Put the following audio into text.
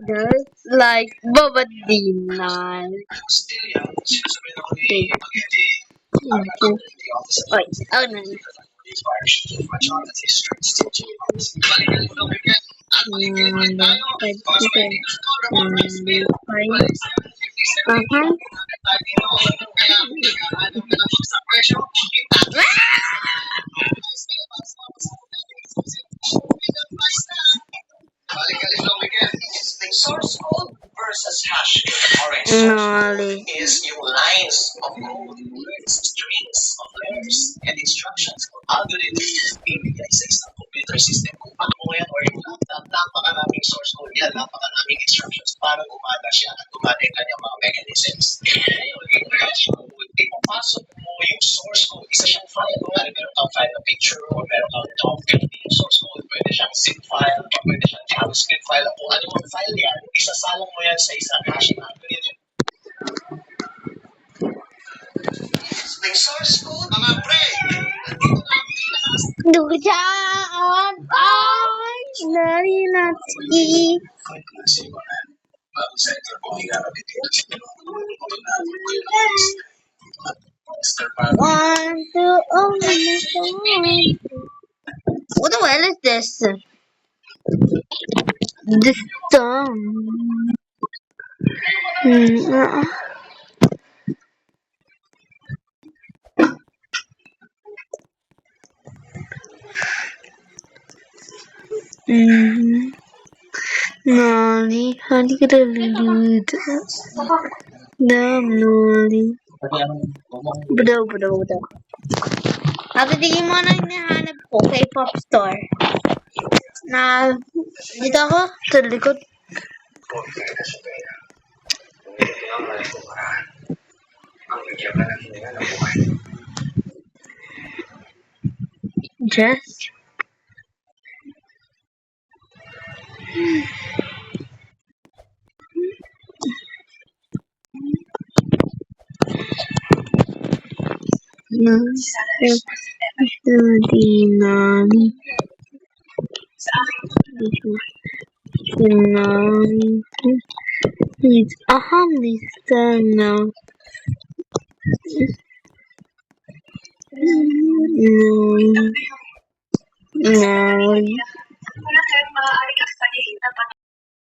That's like babadinan. Okay. Wait, oh no. Uh-huh. Source code versus hash code. Noli. Is yung lines of code, strings of letters, and instructions for algorithms bibigay sa isang computer system. Kung paano mo yan or yung laptop, napakaraming source code yan, napakaraming instructions para gumana siya at gumana yung kanyang mga mechanisms. Ngayon, yung hash code, ipapasok mo yung source code, isa siyang file. Meron kang file na picture or meron kang document yung source code. Pwede siyang zip file, pwede siyang JavaScript file, kung ano yung file yan, isasalang mo yan sa isang hashing algorithm. May source code, mga pre! Dugaan ay narinati. One, two, oh my God. What the hell is this? This song. Noli, how do you get a loot? Damn, Noli. Bro. Ate, tingin mo na hinahanap ko kay Pop Store. Na, dito ako, sa likod. Just. It's a humble now. No.